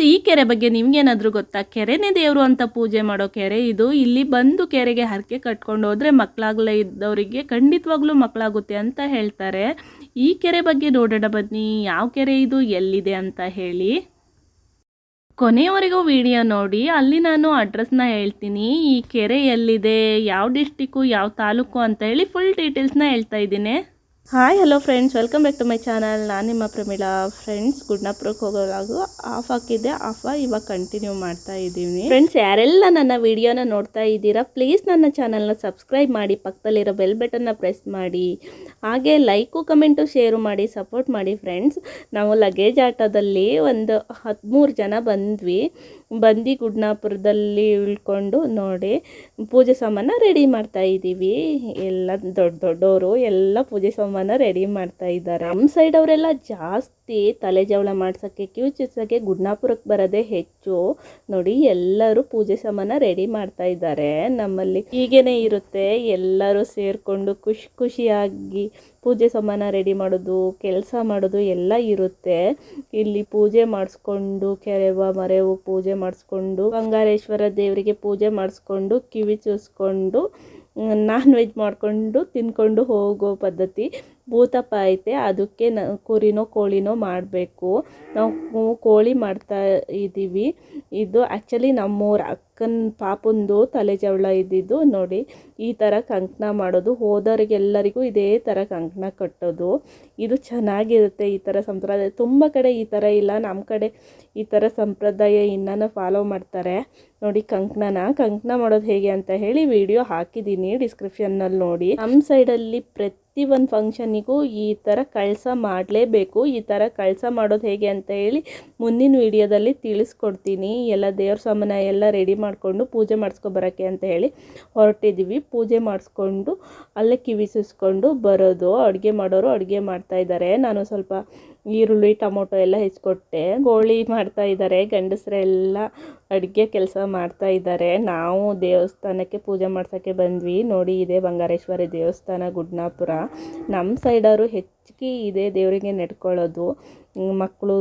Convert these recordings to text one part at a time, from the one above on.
ಈ ಕೆರೆ ಬಗ್ಗೆ ನಿಮ್ಗೇನಾದರೂ ಗೊತ್ತಾ? ಕೆರೆನೇ ದೇವರು ಅಂತ ಪೂಜೆ ಮಾಡೋ ಕೆರೆ ಇದು. ಇಲ್ಲಿ ಬಂದು ಕೆರೆಗೆ ಹರಕೆ ಕಟ್ಕೊಂಡು ಹೋದರೆ ಮಕ್ಕಳಾಗಲೇ ಇದ್ದವರಿಗೆ ಖಂಡಿತವಾಗ್ಲೂ ಮಕ್ಕಳಾಗುತ್ತೆ ಅಂತ ಹೇಳ್ತಾರೆ. ಈ ಕೆರೆ ಬಗ್ಗೆ ನೋಡೋಣ ಬನ್ನಿ. ಯಾವ ಕೆರೆ ಇದು, ಎಲ್ಲಿದೆ ಅಂತ ಹೇಳಿ. ಕೊನೆಯವರೆಗೂ ವಿಡಿಯೋ ನೋಡಿ. ಅಲ್ಲಿ ನಾನು ಅಡ್ರೆಸ್ನ ಹೇಳ್ತೀನಿ. ಈ ಕೆರೆ ಎಲ್ಲಿದೆ, ಯಾವ ಡಿಸ್ಟಿಕ್ಕು, ಯಾವ ತಾಲೂಕು ಅಂತ ಹೇಳಿ ಫುಲ್ ಡೀಟೇಲ್ಸ್ನ ಹೇಳ್ತಾ ಇದ್ದೀನಿ. Hi hello friends, welcome back to my channel. ನಾನು ನಿಮ್ಮ ಪ್ರಮೀಳಾ. ಫ್ರೆಂಡ್ಸ್, ಗುಡ್ನಾಪುರಕ್ಕೆ ಹೋಗೋವಾಗ ಆಫ್ ಹಾಕಿದ್ದೆ, ಇವಾಗ ಕಂಟಿನ್ಯೂ ಮಾಡ್ತಾ ಇದ್ದೀನಿ. ಫ್ರೆಂಡ್ಸ್, ಯಾರೆಲ್ಲ ನನ್ನ ವಿಡಿಯೋನ ನೋಡ್ತಾ ಇದ್ದೀರಾ, ಪ್ಲೀಸ್ ನನ್ನ ಚಾನಲ್ನ ಸಬ್ಸ್ಕ್ರೈಬ್ ಮಾಡಿ, ಪಕ್ಕದಲ್ಲಿರೋ ಬೆಲ್ ಬಟನ್ನ ಪ್ರೆಸ್ ಮಾಡಿ, ಹಾಗೆ ಲೈಕು ಕಮೆಂಟು ಶೇರು ಮಾಡಿ, ಸಪೋರ್ಟ್ ಮಾಡಿ. ಫ್ರೆಂಡ್ಸ್, ನಾವು ಲಗೇಜ್ ಆಟೋದಲ್ಲಿ ಒಂದು 13 ಜನ ಬಂದ್ವಿ. ಗುಡ್ನಾಪುರದಲ್ಲಿ ಉಳ್ಕೊಂಡು ನೋಡಿ ಪೂಜೆ ಸಾಮಾನ ರೆಡಿ ಮಾಡ್ತಾ ಇದ್ದೀವಿ. ಎಲ್ಲ ದೊಡ್ಡವರು ಎಲ್ಲ ಪೂಜೆ ಸಾಮಾನ ರೆಡಿ ಮಾಡ್ತಾ ಇದ್ದಾರೆ. ನಮ್ಮ ಸೈಡ್ ಅವರೆಲ್ಲ ಜಾಸ್ತಿ ತಲೆ ಜವಳ ಮಾಡ್ಸೋಕ್ಕೆ, ಕ್ಯೂ ಚುಚ್ಚೋಕ್ಕೆ ಗುಡ್ನಾಪುರಕ್ಕೆ ಬರೋದೇ ಹೆಚ್ಚು. ನೋಡಿ, ಎಲ್ಲರೂ ಪೂಜೆ ಸಾಮಾನ ರೆಡಿ ಮಾಡ್ತಾ ಇದ್ದಾರೆ. ನಮ್ಮಲ್ಲಿ ಹೀಗೇನೆ ಇರುತ್ತೆ, ಎಲ್ಲರೂ ಸೇರಿಕೊಂಡು ಖುಷಿಯಾಗಿ ಪೂಜೆ ಸಾಮಾನ ರೆಡಿ ಮಾಡೋದು, ಕೆಲಸ ಮಾಡೋದು ಎಲ್ಲ ಇರುತ್ತೆ. ಇಲ್ಲಿ ಪೂಜೆ ಮಾಡಿಸ್ಕೊಂಡು, ಕೆರೆವ ಮರೆವು ಪೂಜೆ ಮಾಡಿಸ್ಕೊಂಡು, ಬಂಗಾರೇಶ್ವರ ದೇವರಿಗೆ ಪೂಜೆ ಮಾಡಿಸ್ಕೊಂಡು, ಕಿವಿ ಚೂಸ್ಕೊಂಡು, ನಾನ್ ವೆಜ್ ಮಾಡಿಕೊಂಡು ತಿನ್ಕೊಂಡು ಹೋಗೋ ಪದ್ಧತಿ ಭೂತಪ್ಪ ಐತೆ. ಅದಕ್ಕೆ ಕುರಿನೋ ಕೋಳಿನೋ ಮಾಡಬೇಕು. ನಾವು ಕೋಳಿ ಮಾಡ್ತಾ ಇದ್ದೀವಿ. ಇದು ಆ್ಯಕ್ಚುಲಿ ನಮ್ಮೂರ ಅಕ್ಕನ ಪಾಪಂದು ತಲೆ ಜವಳ ಇದ್ದಿದ್ದು. ನೋಡಿ, ಈ ಥರ ಕಂಕಣ ಮಾಡೋದು, ಹೋದವರಿಗೆಲ್ಲರಿಗೂ ಇದೇ ಥರ ಕಂಕಣ ಕಟ್ಟೋದು. ಇದು ಚೆನ್ನಾಗಿರುತ್ತೆ. ಈ ಥರ ಸಂಪ್ರದಾಯ ತುಂಬ ಕಡೆ ಈ ಥರ ಇಲ್ಲ, ನಮ್ಮ ಕಡೆ ಈ ಥರ ಸಂಪ್ರದಾಯ ಇನ್ನೂ ಫಾಲೋ ಮಾಡ್ತಾರೆ. ನೋಡಿ, ಕಂಕಣ ಮಾಡೋದು ಹೇಗೆ ಅಂತ ಹೇಳಿ ವಿಡಿಯೋ ಹಾಕಿದ್ದೀನಿ, ಡಿಸ್ಕ್ರಿಪ್ಷನ್ನಲ್ಲಿ ನೋಡಿ. ನಮ್ಮ ಸೈಡಲ್ಲಿ ಪ್ರತಿ ಒಂದು ಫಂಕ್ಷನ್ನಿಗೂ ಈ ಥರ ಕಳಸ ಮಾಡಲೇಬೇಕು. ಈ ಥರ ಕಳಸ ಮಾಡೋದು ಹೇಗೆ ಅಂತ ಹೇಳಿ ಮುಂದಿನ ವಿಡಿಯೋದಲ್ಲಿ ತಿಳಿಸ್ಕೊಡ್ತೀನಿ. ಎಲ್ಲ ದೇವ್ರ ಸಾಮಾನ ಎಲ್ಲ ರೆಡಿ ಮಾಡಿಕೊಂಡು ಪೂಜೆ ಮಾಡಿಸ್ಕೊಬರೋಕ್ಕೆ ಅಂತ ಹೇಳಿ ಹೊರಟಿದ್ದೀವಿ. ಪೂಜೆ ಮಾಡಿಸ್ಕೊಂಡು ಅಲ್ಲೇ ಕಿವಿ ಸುಸ್ಕೊಂಡು ಬರೋದು. ಅಡುಗೆ ಮಾಡೋರು ಅಡುಗೆ ಮಾಡ್ತಾಯಿದ್ದಾರೆ. ನಾನು ಸ್ವಲ್ಪ ಈರುಳ್ಳಿ ಟೊಮೊಟೊ ಎಲ್ಲ ಹೆಚ್ಚಿಕೊಟ್ಟೆ. ಕೋಳಿ ಮಾಡ್ತಾ ಇದ್ದಾರೆ, ಗಂಡಸರೆಲ್ಲ ಅಡುಗೆ ಕೆಲಸ ಮಾಡ್ತಾ ಇದ್ದಾರೆ. ನಾವು ದೇವಸ್ಥಾನಕ್ಕೆ ಪೂಜೆ ಮಾಡ್ಸೋಕ್ಕೆ ಬಂದ್ವಿ. ನೋಡಿ, ಇದೇ ಬಂಗಾರೇಶ್ವರಿ ದೇವಸ್ಥಾನ ಗುಡ್ನಾಪುರ. ನಮ್ಮ ಸೈಡವರು ಹೆಚ್ಚಿಗೆ ಇದೇ ದೇವರಿಗೆ ನೆಡ್ಕೊಳ್ಳೋದು. ಮಕ್ಕಳು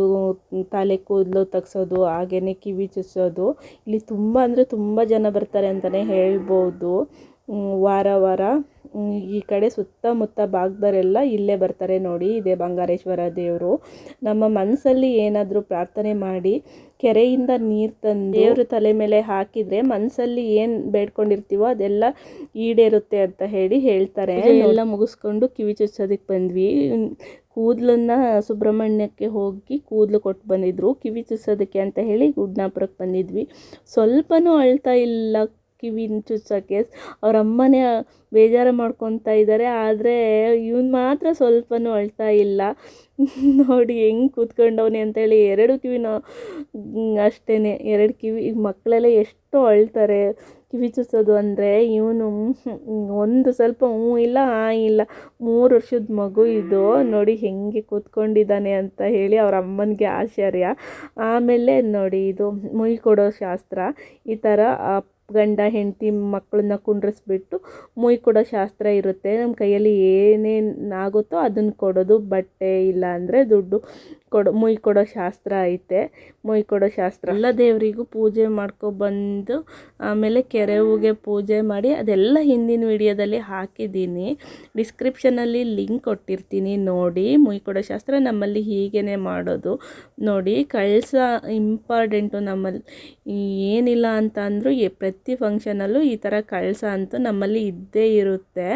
ತಲೆ ಕೂದಲು ತೆಗ್ಸೋದು, ಹಾಗೆಯೇ ಕಿವಿ ಚುಚ್ಚೋದು. ಇಲ್ಲಿ ತುಂಬ ಅಂದರೆ ತುಂಬ ಜನ ಬರ್ತಾರೆ ಅಂತಲೇ ಹೇಳ್ಬೋದು. ವಾರ ಈ ಕಡೆ ಸುತ್ತಮುತ್ತ ಭಾಗದವರೆಲ್ಲ ಇಲ್ಲೇ ಬರ್ತಾರೆ. ನೋಡಿ, ಇದೇ ಬಂಗಾರೇಶ್ವರ ದೇವರು. ನಮ್ಮ ಮನಸ್ಸಲ್ಲಿ ಏನಾದರೂ ಪ್ರಾರ್ಥನೆ ಮಾಡಿ ಕೆರೆಯಿಂದ ನೀರು ತಂದು ದೇವ್ರ ತಲೆ ಮೇಲೆ ಹಾಕಿದರೆ ಮನಸ್ಸಲ್ಲಿ ಏನು ಬೇಡ್ಕೊಂಡಿರ್ತೀವೋ ಅದೆಲ್ಲ ಈಡೇರುತ್ತೆ ಅಂತ ಹೇಳ್ತಾರೆ. ಎಲ್ಲ ಮುಗಿಸ್ಕೊಂಡು ಕಿವಿ ಚುಚ್ಚೋದಕ್ಕೆ ಬಂದ್ವಿ. ಕೂದಲನ್ನ ಸುಬ್ರಹ್ಮಣ್ಯಕ್ಕೆ ಹೋಗಿ ಕೂದಲು ಕೊಟ್ಟು ಬಂದಿದ್ರು, ಕಿವಿ ಚುಚ್ಚೋದಕ್ಕೆ ಅಂತ ಹೇಳಿ ಗುಡ್ನಾಪುರಕ್ಕೆ ಬಂದಿದ್ವಿ. ಸ್ವಲ್ಪನೂ ಅಳ್ತಾ ಇಲ್ಲ ಕಿವಿ ಚುಚ್ಚೋಕ್ಕೆ. ಅವ್ರ ಅಮ್ಮನೇ ಬೇಜಾರು ಮಾಡ್ಕೊತಾ ಇದ್ದಾರೆ, ಆದರೆ ಇವನು ಮಾತ್ರ ಸ್ವಲ್ಪನೂ ಅಳ್ತಾ ಇಲ್ಲ. ನೋಡಿ ಹೆಂಗೆ ಕೂತ್ಕೊಂಡವನೆ ಅಂತೇಳಿ. 2 ಕಿವಿನೂ ಅಷ್ಟೇ, 2 ಕಿವಿ. ಮಕ್ಕಳೆಲ್ಲ ಎಷ್ಟು ಅಳ್ತಾರೆ ಕಿವಿ ಚುಚ್ಚೋದು ಅಂದರೆ. ಇವನು ಒಂದು ಸ್ವಲ್ಪ ಇಲ್ಲ ಇಲ್ಲ, 3 ವರ್ಷದ ಮಗು ಇದು. ನೋಡಿ ಹೆಂಗೆ ಕೂತ್ಕೊಂಡಿದ್ದಾನೆ ಅಂತ ಹೇಳಿ ಅವ್ರ ಅಮ್ಮನಿಗೆ ಆಶ್ಚರ್ಯ. ಆಮೇಲೆ ನೋಡಿ, ಇದು ಮುಯಿ ಕೊಡೋ ಶಾಸ್ತ್ರ. ಈ ಥರ ಗಂಡ ಹೆಂಡತಿ ಮಕ್ಕಳನ್ನ ಕುಂಡ್ರಿಸ್ಬಿಟ್ಟು ಮುಯಿ ಕೊಡೋ ಶಾಸ್ತ್ರ ಇರುತ್ತೆ. ನಮ್ಮ ಕೈಯಲ್ಲಿ ಏನೇನಾಗುತ್ತೋ ಅದನ್ನು ಕೊಡೋದು. ಬಟ್ಟೆ ಇಲ್ಲ ಅಂದರೆ ದುಡ್ಡು ಮುಯಿ ಕೊಡೋ ಶಾಸ್ತ್ರ ಐತೆ. ಮುಯಿ ಕೊಡೋ ಶಾಸ್ತ್ರ ಎಲ್ಲ ದೇವರಿಗೂ ಪೂಜೆ ಮಾಡ್ಕೊಬಂದು ಆಮೇಲೆ ಕೆರೆವಿಗೆ ಪೂಜೆ ಮಾಡಿ ಅದೆಲ್ಲ ಹಿಂದಿನ ವಿಡಿಯೋದಲ್ಲಿ ಹಾಕಿದ್ದೀನಿ. ಡಿಸ್ಕ್ರಿಪ್ಷನಲ್ಲಿ ಲಿಂಕ್ ಕೊಟ್ಟಿರ್ತೀನಿ ನೋಡಿ. ಮುಯಿ ಕೊಡೋ ಶಾಸ್ತ್ರ ನಮ್ಮಲ್ಲಿ ಹೀಗೇ ಮಾಡೋದು. ನೋಡಿ, ಕಳಸ ಇಂಪಾರ್ಟೆಂಟು ನಮ್ಮಲ್ಲಿ. ಏನಿಲ್ಲ ಅಂತ ಅಂದರೂ ಪ್ರತಿ ಫಂಕ್ಷನಲ್ಲೂ ಈ ಥರ ಕಳಸ ಅಂತೂ ನಮ್ಮಲ್ಲಿ ಇದ್ದೇ ಇರುತ್ತೆ.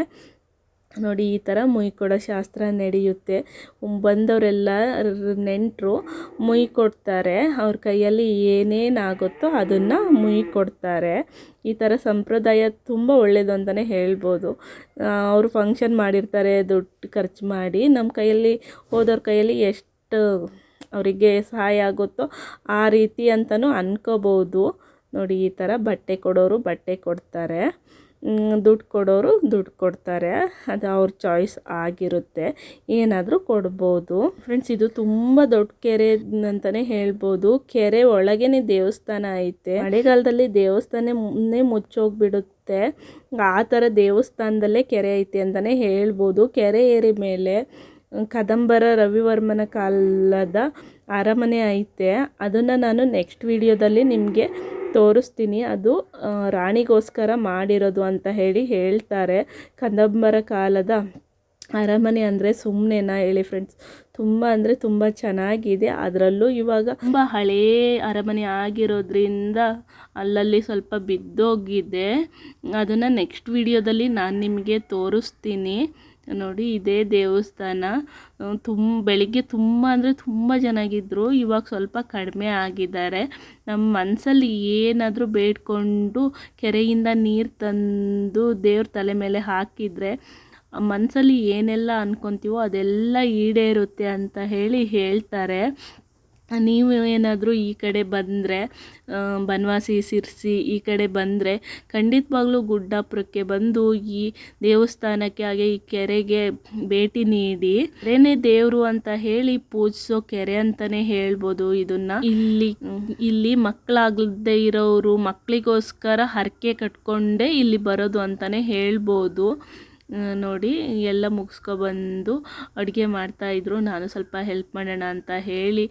ನೋಡಿ, ಈ ಥರ ಮುಯಿ ಕೊಡೋ ಶಾಸ್ತ್ರ ನಡೆಯುತ್ತೆ. ಬಂದವರೆಲ್ಲ ನೆಂಟರು ಮುಯಿ ಕೊಡ್ತಾರೆ. ಅವ್ರ ಕೈಯಲ್ಲಿ ಏನೇನಾಗುತ್ತೋ ಅದನ್ನು ಮುಯಿ ಕೊಡ್ತಾರೆ. ಈ ಥರ ಸಂಪ್ರದಾಯ ತುಂಬ ಒಳ್ಳೆಯದು ಅಂತಲೇ ಹೇಳ್ಬೋದು. ಅವರು ಫಂಕ್ಷನ್ ಮಾಡಿರ್ತಾರೆ ದುಡ್ಡು ಖರ್ಚು ಮಾಡಿ. ನಮ್ಮ ಕೈಯಲ್ಲಿ ಹೋದವ್ರ ಕೈಯಲ್ಲಿ ಎಷ್ಟು ಅವರಿಗೆ ಸಹಾಯ ಆಗುತ್ತೋ ಆ ರೀತಿ ಅಂತಲೂ ಅನ್ಕೋಬೋದು. ನೋಡಿ, ಈ ಥರ ಬಟ್ಟೆ ಕೊಡೋರು ಬಟ್ಟೆ ಕೊಡ್ತಾರೆ, ದುಡ್ಡು ಕೊಡೋರು ದುಡ್ಡು ಕೊಡ್ತಾರೆ. ಅದು ಅವ್ರ ಚಾಯ್ಸ್ ಆಗಿರುತ್ತೆ, ಏನಾದರೂ ಕೊಡ್ಬೋದು. ಫ್ರೆಂಡ್ಸ್, ಇದು ತುಂಬ ದೊಡ್ಡ ಕೆರೆ ಅಂತಲೇ ಹೇಳ್ಬೋದು. ಕೆರೆ ಒಳಗೇ ದೇವಸ್ಥಾನ ಐತೆ. ಮಳೆಗಾಲದಲ್ಲಿ ದೇವಸ್ಥಾನನೇ ಮುಚ್ಚೋಗ್ಬಿಡುತ್ತೆ. ಆ ಥರ ದೇವಸ್ಥಾನದಲ್ಲೇ ಕೆರೆ ಐತೆ ಅಂತಲೇ ಹೇಳ್ಬೋದು. ಕೆರೆ ಏರಿ ಮೇಲೆ ಕದಂಬರ ರವಿವರ್ಮನ ಕಾಲದ ಅರಮನೆ ಐತೆ. ಅದನ್ನು ನಾನು ನೆಕ್ಸ್ಟ್ ವಿಡಿಯೋದಲ್ಲಿ ನಿಮಗೆ ತೋರಿಸ್ತೀನಿ. ಅದು ರಾಣಿಗೋಸ್ಕರ ಮಾಡಿರೋದು ಅಂತ ಹೇಳ್ತಾರೆ. ಕದಂಬರ ಕಾಲದ ಅರಮನೆ ಅಂದರೆ ಸುಮ್ಮನೆನಾ ಹೇಳಿ ಫ್ರೆಂಡ್ಸ್, ತುಂಬ ಅಂದರೆ ತುಂಬ ಚೆನ್ನಾಗಿದೆ. ಅದರಲ್ಲೂ ಇವಾಗ ತುಂಬ ಹಳೇ ಅರಮನೆ ಆಗಿರೋದ್ರಿಂದ ಅಲ್ಲಲ್ಲಿ ಸ್ವಲ್ಪ ಬಿದ್ದೋಗಿದೆ. ಅದನ್ನು ನೆಕ್ಸ್ಟ್ ವಿಡಿಯೋದಲ್ಲಿ ನಾನು ನಿಮಗೆ ತೋರಿಸ್ತೀನಿ. ನೋಡಿ, ಇದೇ ದೇವಸ್ಥಾನ. ಬೆಳಿಗ್ಗೆ ತುಂಬ ಅಂದರೆ ತುಂಬ ಚೆನ್ನಾಗಿದ್ದರು. ಇವಾಗ ಸ್ವಲ್ಪ ಕಡಿಮೆ ಆಗಿದ್ದಾರೆ. ನಮ್ಮ ಮನಸ್ಸಲ್ಲಿ ಏನಾದರೂ ಬೇಡ್ಕೊಂಡು ಕೆರೆಯಿಂದ ನೀರು ತಂದು ದೇವ್ರ ತಲೆ ಮೇಲೆ ಹಾಕಿದರೆ ಮನಸ್ಸಲ್ಲಿ ಏನೆಲ್ಲ ಅಂದ್ಕೊತೀವೋ ಅದೆಲ್ಲ ಈಡೇರುತ್ತೆ ಅಂತ ಹೇಳ್ತಾರೆ. ನೀವು ಏನಾದರೂ ಈ ಕಡೆ ಬಂದರೆ, ಬನವಾಸಿ, ಸಿರ್ಸಿ ಈ ಕಡೆ ಬಂದರೆ ಖಂಡಿತವಾಗ್ಲೂ ಗುಡ್ಡಾಪುರಕ್ಕೆ ಬಂದು ಈ ದೇವಸ್ಥಾನಕ್ಕೆ ಹಾಗೆ ಈ ಕೆರೆಗೆ ಭೇಟಿ ನೀಡಿ. ಕೆರೆನೇ ದೇವರು ಅಂತ ಹೇಳಿ ಪೂಜಿಸೋ ಕೆರೆ ಅಂತಲೇ ಹೇಳ್ಬೋದು ಇದನ್ನು. ಇಲ್ಲಿ ಮಕ್ಕಳಾಗದೇ ಇರೋರು ಮಕ್ಕಳಿಗೋಸ್ಕರ ಹರಕೆ ಕಟ್ಕೊಂಡೇ ಇಲ್ಲಿ ಬರೋದು ಅಂತಲೇ ಹೇಳ್ಬೋದು. ನೋಡಿ, ಎಲ್ಲ ಮುಗಿಸ್ಕೊಬಂದು ಅಡುಗೆ ಮಾಡ್ತಾಯಿದ್ರು. ನಾನು ಸ್ವಲ್ಪ ಹೆಲ್ಪ್ ಮಾಡೋಣ ಅಂತ ಹೇಳಿ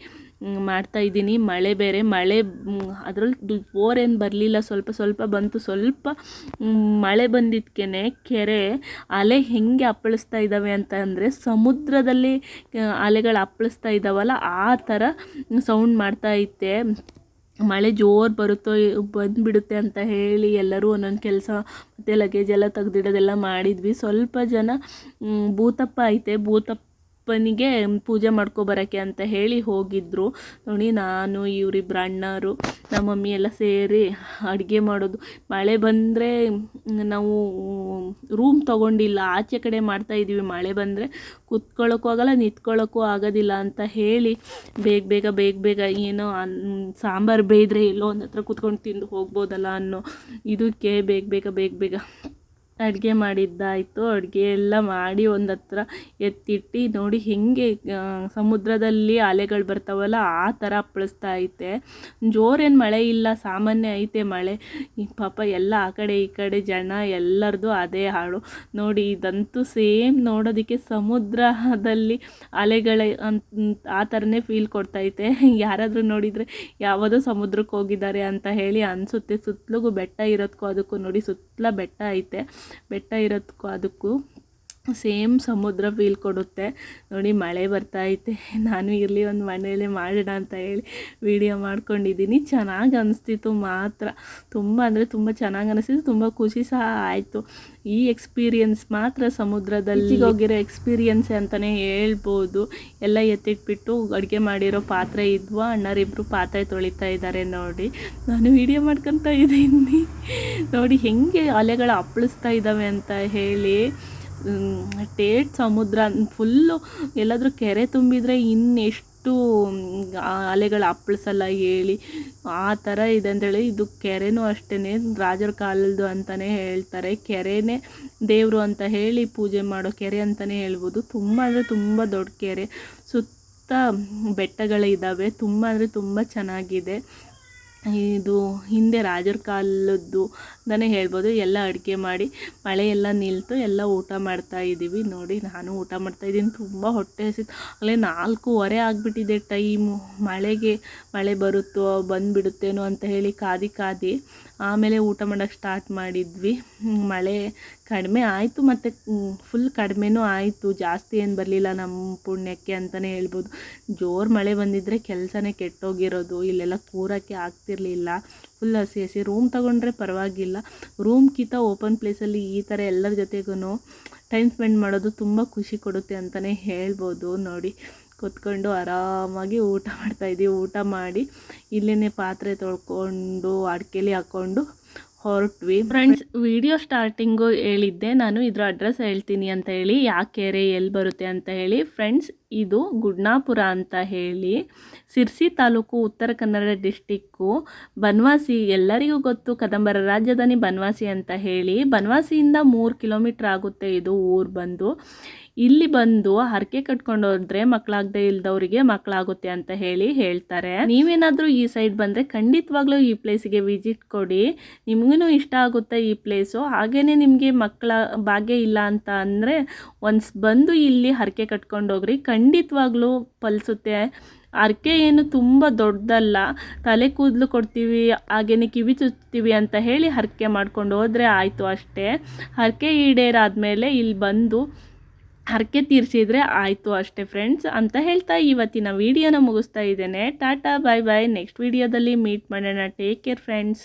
ಮಾಡ್ತಾಯಿದ್ದೀನಿ. ಮಳೆ ಬೇರೆ, ಮಳೆ ಅದರಲ್ಲಿ ಓರೇನು ಬರಲಿಲ್ಲ, ಸ್ವಲ್ಪ ಸ್ವಲ್ಪ ಬಂತು. ಸ್ವಲ್ಪ ಮಳೆ ಬಂದಿದ್ದಕ್ಕೆ ಕೆರೆ ಅಲೆ ಹೆಂಗೆ ಅಪ್ಪಳಿಸ್ತಾ ಇದ್ದಾವೆ ಅಂತ ಅಂದರೆ ಸಮುದ್ರದಲ್ಲಿ ಅಲೆಗಳು ಅಪ್ಪಳಿಸ್ತಾ ಇದ್ದಾವಲ್ಲ ಆ ಥರ ಸೌಂಡ್ ಮಾಡ್ತಾ ಐತೆ. ಮಳೆ ಜೋರು ಬಂದುಬಿಡುತ್ತೆ ಅಂತ ಹೇಳಿ ಎಲ್ಲರೂ ಒಂದೊಂದು ಕೆಲಸ ಮತ್ತು ಲಗೇಜ್ ಎಲ್ಲ ತೆಗ್ದಿಡೋದೆಲ್ಲ ಮಾಡಿದ್ವಿ. ಸ್ವಲ್ಪ ಜನ ಭೂತಪ್ಪ ಐತೆ, ಭೂತಪ್ಪನಿಗೆ ಪೂಜೆ ಮಾಡ್ಕೊಬರೋಕ್ಕೆ ಅಂತ ಹೇಳಿ ಹೋಗಿದ್ದರು. ನೋಡಿ, ನಾನು ಇವರಿಬ್ಬರು ಅಣ್ಣರು ನಮ್ಮ ಮಮ್ಮಿ ಎಲ್ಲ ಸೇರಿ ಅಡುಗೆ ಮಾಡೋದು. ಮಳೆ ಬಂದರೆ ನಾವು ರೂಮ್ ತೊಗೊಂಡಿಲ್ಲ, ಆಚೆ ಕಡೆ ಮಾಡ್ತಾಯಿದ್ವಿ. ಮಳೆ ಬಂದರೆ ಕೂತ್ಕೊಳ್ಳೋಕ್ಕೂ ಆಗಲ್ಲ, ನಿಂತ್ಕೊಳ್ಳೋಕ್ಕೂ ಆಗೋದಿಲ್ಲ ಅಂತ ಹೇಳಿ ಬೇಗ ಬೇಗ ಏನೋ ಸಾಂಬಾರು ಬೇಯ್ದರೆ ಎಲ್ಲೋ ಒಂದು ಹತ್ರ ಕೂತ್ಕೊಂಡು ತಿಂದು ಹೋಗ್ಬೋದಲ್ಲ ಅನ್ನೋ ಇದಕ್ಕೆ ಬೇಗ ಅಡುಗೆ ಮಾಡಿದ್ದಾಯಿತು. ಅಡುಗೆ ಎಲ್ಲ ಮಾಡಿ ಒಂದು ಹತ್ರ ಎತ್ತಿಟ್ಟು ನೋಡಿ ಹೆಂಗೆ ಸಮುದ್ರದಲ್ಲಿ ಅಲೆಗಳು ಬರ್ತಾವಲ್ಲ ಆ ಥರ ಅಪ್ಪಳಿಸ್ತಾ ಐತೆ. ಜೋರೇನು ಮಳೆ ಇಲ್ಲ, ಸಾಮಾನ್ಯ ಐತೆ ಮಳೆ. ಪಾಪ ಎಲ್ಲ ಆ ಕಡೆ ಈ ಕಡೆ ಜನ ಎಲ್ಲರದು ಅದೇ ಹಾಳು. ನೋಡಿ, ಇದಂತೂ ಸೇಮ್ ನೋಡೋದಕ್ಕೆ ಸಮುದ್ರದಲ್ಲಿ ಅಲೆಗಳ ಆ ಥರನೇ ಫೀಲ್ ಕೊಡ್ತೈತೆ. ಯಾರಾದರೂ ನೋಡಿದರೆ ಯಾವುದೋ ಸಮುದ್ರಕ್ಕೆ ಹೋಗಿದ್ದಾರೆ ಅಂತ ಹೇಳಿ ಅನಿಸುತ್ತೆ. ಸುತ್ತಲೂ ಬೆಟ್ಟ ಇರೋದಕ್ಕೂ ಅದಕ್ಕೂ ನೋಡಿ, ಸುತ್ತಲ ಬೆಟ್ಟ ಐತೆ. ಬೆಟ್ಟ ಇರೋದಕ್ಕೂ ಅದಕ್ಕೂ ಸೇಮ್ ಸಮುದ್ರ ಫೀಲ್ ಕೊಡುತ್ತೆ. ನೋಡಿ, ಮಳೆ ಬರ್ತಾಯಿದೆ. ನಾನು ಇರಲಿ ಒಂದು ಮನೆಯಲ್ಲೇ ಮಾಡೋಣ ಅಂತ ಹೇಳಿ ವಿಡಿಯೋ ಮಾಡ್ಕೊಂಡಿದ್ದೀನಿ. ಚೆನ್ನಾಗಿ ಅನಿಸ್ತಿತ್ತು ಮಾತ್ರ, ತುಂಬ ಅಂದರೆ ತುಂಬ ಚೆನ್ನಾಗಿ ಅನಿಸ್ತಿತ್ತು. ತುಂಬ ಖುಷಿ ಸಹ ಆಯಿತು. ಈ ಎಕ್ಸ್ಪೀರಿಯನ್ಸ್ ಮಾತ್ರ ಸಮುದ್ರದಲ್ಲಿ ಹೋಗಿರೋ ಎಕ್ಸ್ಪೀರಿಯನ್ಸ್ ಅಂತಲೇ ಹೇಳ್ಬೋದು. ಎಲ್ಲ ಎತ್ತಿಟ್ಬಿಟ್ಟು ಅಡುಗೆ ಮಾಡಿರೋ ಪಾತ್ರೆ ಇದ್ವು. ಅಣ್ಣರಿಬ್ಬರು ಪಾತ್ರೆ ತೊಳಿತಾ ಇದ್ದಾರೆ. ನೋಡಿ, ನಾನು ವಿಡಿಯೋ ಮಾಡ್ಕೊತಾ ಇದ್ದೀನಿ. ನೋಡಿ ಹೆಂಗೆ ಅಲೆಗಳು ಅಪ್ಪಳಿಸ್ತಾ ಇದ್ದಾವೆ ಅಂತ ಹೇಳಿ. ಸಮುದ್ರ ಫುಲ್ಲು ಎಲ್ಲಾದರೂ ಕೆರೆ ತುಂಬಿದರೆ ಇನ್ನೆಷ್ಟು ಅಲೆಗಳು ಅಪ್ಪಳಿಸಲ್ಲ ಹೇಳಿ, ಆ ಥರ ಇದೆ ಅಂತೇಳಿ. ಇದು ಕೆರೆನೂ ಅಷ್ಟೇ ರಾಜರ ಕಾಲದ್ದು ಅಂತಲೇ ಹೇಳ್ತಾರೆ. ಕೆರೆನೇ ದೇವರು ಅಂತ ಹೇಳಿ ಪೂಜೆ ಮಾಡೋ ಕೆರೆ ಅಂತಲೇ ಹೇಳ್ಬೋದು. ತುಂಬ ಅಂದರೆ ತುಂಬ ದೊಡ್ಡ ಕೆರೆ, ಸುತ್ತ ಬೆಟ್ಟಗಳಿದ್ದಾವೆ. ತುಂಬ ಅಂದರೆ ತುಂಬ ಚೆನ್ನಾಗಿದೆ. ಇದು ಹಿಂದೆ ರಾಜರ ಕಾಲದ್ದು ಅಂತಲೇ ಹೇಳ್ಬೋದು. ಎಲ್ಲ ಅಡುಗೆ ಮಾಡಿ ಮಳೆ ಎಲ್ಲ ನಿಲ್ತು, ಎಲ್ಲ ಊಟ ಮಾಡ್ತಾಯಿದ್ದೀವಿ. ನೋಡಿ, ನಾನು ಊಟ ಮಾಡ್ತಾಯಿದ್ದೀನಿ. ತುಂಬ ಹೊಟ್ಟೆ ಹಸಿತು. ಅಲ್ಲೇ 4:15 ಆಗಿಬಿಟ್ಟಿದೆ ಟೈಮು. ಮಳೆ ಬರುತ್ತೋ ಬಂದುಬಿಡುತ್ತೇನೋ ಅಂತ ಹೇಳಿ ಕಾದಿ ಆಮೇಲೆ ಊಟ ಮಾಡೋಕ್ಕೆ ಸ್ಟಾರ್ಟ್ ಮಾಡಿದ್ವಿ. ಮಳೆ ಕಡಿಮೆ ಆಯಿತು, ಮತ್ತು ಫುಲ್ ಕಡಿಮೆನೂ ಆಯಿತು. ಜಾಸ್ತಿ ಏನು ಬರಲಿಲ್ಲ ನಮ್ಮ ಪುಣ್ಯಕ್ಕೆ ಅಂತಲೇ ಹೇಳ್ಬೋದು. ಜೋರು ಮಳೆ ಬಂದಿದ್ದರೆ ಕೆಲಸನೇ ಕೆಟ್ಟೋಗಿರೋದು. ಇಲ್ಲೆಲ್ಲ ಕೂರೋಕ್ಕೆ ಆಗ್ತಿರಲಿಲ್ಲ. ಫುಲ್ ಹಸಿ ರೂಮ್ ತೊಗೊಂಡ್ರೆ ಪರವಾಗಿಲ್ಲ. ರೂಮ್ಗಿಂತ ಓಪನ್ ಪ್ಲೇಸಲ್ಲಿ ಈ ಥರ ಎಲ್ಲರ ಜೊತೆಗೂ ಟೈಮ್ ಸ್ಪೆಂಡ್ ಮಾಡೋದು ತುಂಬ ಖುಷಿ ಕೊಡುತ್ತೆ ಅಂತಲೇ ಹೇಳ್ಬೋದು. ನೋಡಿ, ಕೂತ್ಕೊಂಡು ಆರಾಮಾಗಿ ಊಟ ಮಾಡ್ತಾಯಿದ್ದೀವಿ. ಊಟ ಮಾಡಿ ಇಲ್ಲೇ ಪಾತ್ರೆ ತೊಳ್ಕೊಂಡು ಅಡಿಕೆಲಿ ಹಾಕ್ಕೊಂಡು ಹೊರಟ್ವಿ. ಫ್ರೆಂಡ್ಸ್, ವಿಡಿಯೋ ಸ್ಟಾರ್ಟಿಂಗು ಹೇಳಿದ್ದೆ ನಾನು ಇದ್ರ ಅಡ್ರೆಸ್ ಹೇಳ್ತೀನಿ ಅಂತ ಹೇಳಿ, ಯಾವ ಕೆರೆ ಎಲ್ಲಿ ಬರುತ್ತೆ ಅಂತ ಹೇಳಿ. ಫ್ರೆಂಡ್ಸ್, ಇದು ಗುಡ್ನಾಪುರ ಅಂತ ಹೇಳಿ, ಸಿರ್ಸಿ ತಾಲೂಕು, ಉತ್ತರ ಕನ್ನಡ ಡಿಸ್ಟಿಕ್ಕು, ಬನವಾಸಿ. ಎಲ್ಲರಿಗೂ ಗೊತ್ತು ಕದಂಬರ ರಾಜಧಾನಿ ಬನವಾಸಿ ಅಂತ ಹೇಳಿ. ಬನವಾಸಿಯಿಂದ 3 ಕಿಲೋಮೀಟ್ರ್ ಆಗುತ್ತೆ ಇದು ಊರು ಬಂದು. ಇಲ್ಲಿ ಬಂದು ಹರಕೆ ಕಟ್ಕೊಂಡು ಹೋದ್ರೆ ಮಕ್ಕಳಾಗದೆ ಇಲ್ದವರಿಗೆ ಮಕ್ಕಳಾಗುತ್ತೆ ಅಂತ ಹೇಳ್ತಾರೆ. ನೀವೇನಾದರೂ ಈ ಸೈಡ್ ಬಂದರೆ ಖಂಡಿತವಾಗ್ಲೂ ಈ ಪ್ಲೇಸಿಗೆ ವಿಸಿಟ್ ಕೊಡಿ, ನಿಮಗೂ ಇಷ್ಟ ಆಗುತ್ತೆ ಈ ಪ್ಲೇಸು. ಹಾಗೇನೆ ನಿಮಗೆ ಮಕ್ಕಳ ಭಾಗ್ಯ ಇಲ್ಲ ಅಂತ ಅಂದರೆ ಒನ್ಸ್ ಬಂದು ಇಲ್ಲಿ ಹರಕೆ ಕಟ್ಕೊಂಡು ಹೋಗ್ರಿ, ಖಂಡಿತವಾಗ್ಲೂ ಫಲಿಸುತ್ತೆ. ಹರಕೆ ಏನು ತುಂಬ ದೊಡ್ಡದಲ್ಲ, ತಲೆ ಕೂದಲು ಕೊಡ್ತೀವಿ ಹಾಗೇನೆ ಕಿವಿ ಚುಚ್ತೀವಿ ಅಂತ ಹೇಳಿ ಹರಕೆ ಮಾಡ್ಕೊಂಡು ಹೋದರೆ ಆಯಿತು ಅಷ್ಟೇ. ಹರಕೆ ಈಡೇರಾದ್ಮೇಲೆ ಇಲ್ಲಿ ಬಂದು ಹರಕೆ ತೀರಿಸಿದ್ರೆ ಆಯಿತು ಅಷ್ಟೇ ಫ್ರೆಂಡ್ಸ್ ಅಂತ ಹೇಳ್ತಾ ಇವತ್ತಿನ ವಿಡಿಯೋನ ಮುಗಿಸ್ತಾ ಇದ್ದೇನೆ. ಟಾಟಾ, ಬಾಯ್ ಬಾಯ್. ನೆಕ್ಸ್ಟ್ ವಿಡಿಯೋದಲ್ಲಿ ಮೀಟ್ ಮಾಡೋಣ. Take care friends.